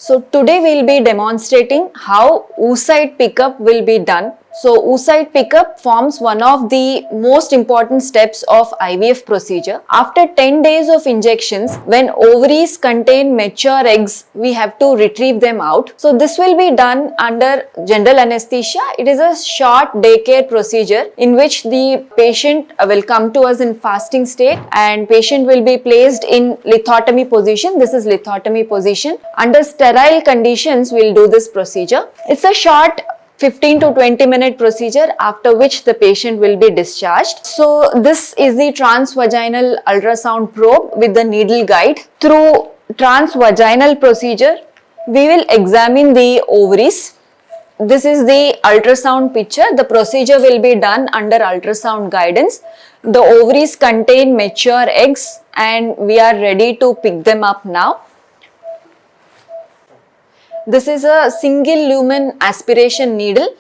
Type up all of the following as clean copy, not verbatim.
So today we'll be demonstrating how oocyte pickup will be done. So oocyte pickup forms one of the most important steps of IVF procedure. After 10 days of injections, when ovaries contain mature eggs, we have to retrieve them out. So this will be done under general anesthesia. It is a short daycare procedure in which the patient will come to us in fasting state and patient will be placed in lithotomy position. This is lithotomy position. Under sterile conditions, we'll do this procedure. It's a short 15 to 20 minute procedure, after which the patient will be discharged. So this is the transvaginal ultrasound probe with the needle guide. Through transvaginal procedure, we will examine the ovaries. This is the ultrasound picture. The procedure will be done under ultrasound guidance. The ovaries contain mature eggs and we are ready to pick them up now. This is a single lumen aspiration needle.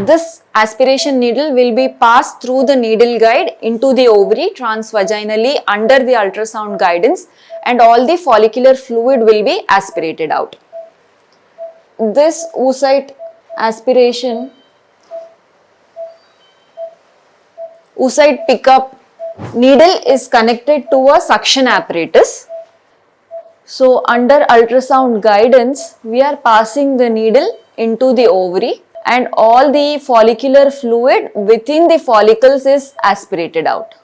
This aspiration needle will be passed through the needle guide into the ovary transvaginally under the ultrasound guidance, and all the follicular fluid will be aspirated out. This oocyte pickup needle is connected to a suction apparatus. So under ultrasound guidance, we are passing the needle into the ovary and all the follicular fluid within the follicles is aspirated out.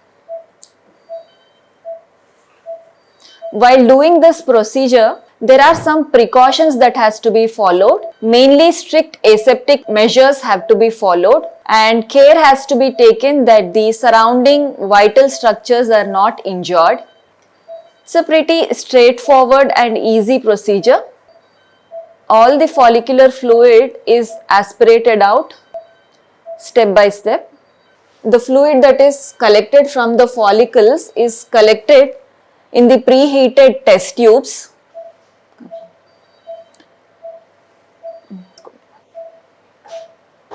While doing this procedure, there are some precautions that has to be followed. Mainly strict aseptic measures have to be followed and care has to be taken that the surrounding vital structures are not injured. It's a pretty straightforward and easy procedure. All the follicular fluid is aspirated out step by step. The fluid that is collected from the follicles is collected in the preheated test tubes.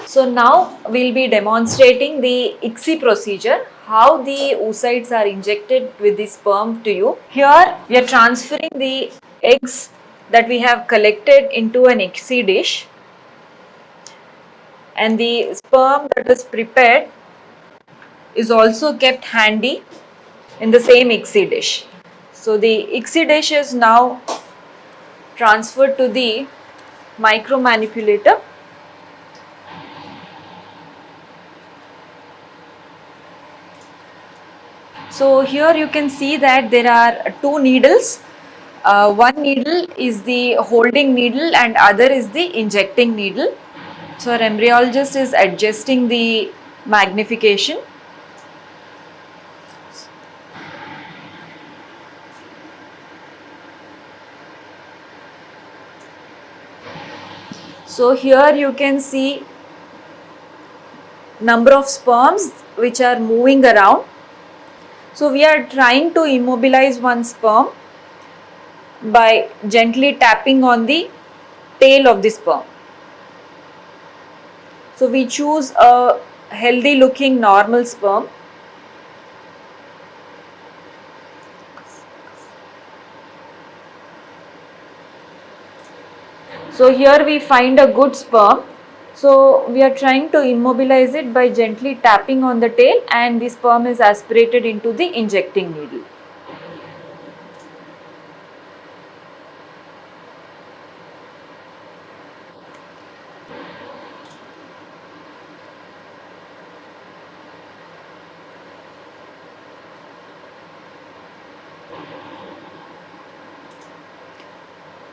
So now we'll be demonstrating the ICSI procedure, how the oocytes are injected with the sperm to you. Here we are transferring the eggs that we have collected into an ICSI dish, and the sperm that is prepared is also kept handy in the same ICSI dish. So the ICSI dish is now transferred to the micromanipulator. So here you can see that there are two needles. One needle is the holding needle and other is the injecting needle. So our embryologist is adjusting the magnification. So here you can see number of sperms which are moving around. So we are trying to immobilize one sperm by gently tapping on the tail of the sperm. So we choose a healthy looking normal sperm. So here we find a good sperm. So we are trying to immobilize it by gently tapping on the tail, and the sperm is aspirated into the injecting needle.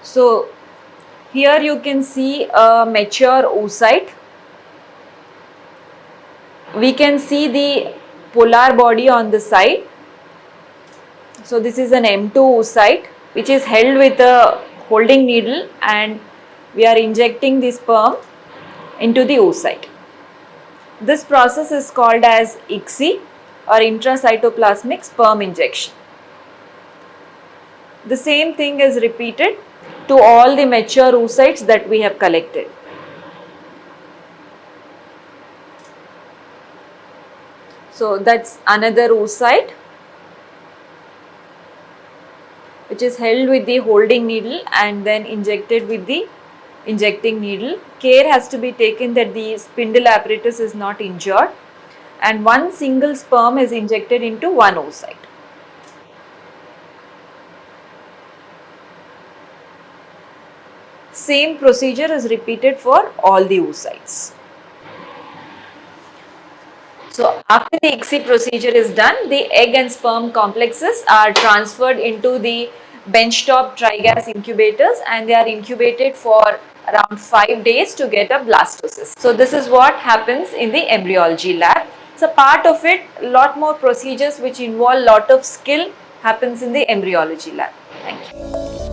So here you can see a mature oocyte. We can see the polar body on the side. So this is an M2 oocyte which is held with a holding needle, and we are injecting the sperm into the oocyte. This process is called as ICSI or intracytoplasmic sperm injection. The same thing is repeated to all the mature oocytes that we have collected. So that's another oocyte. which is held with the holding needle and then injected with the injecting needle. Care has to be taken that the spindle apparatus is not injured, and one single sperm is injected into one oocyte. Same procedure is repeated for all the oocytes. So after the ICSI procedure is done, the egg and sperm complexes are transferred into the benchtop trigas incubators, and they are incubated for around 5 days to get a blastocyst. So this is what happens in the embryology lab. So part of it, lot more procedures which involve lot of skill happens in the embryology lab. Thank you.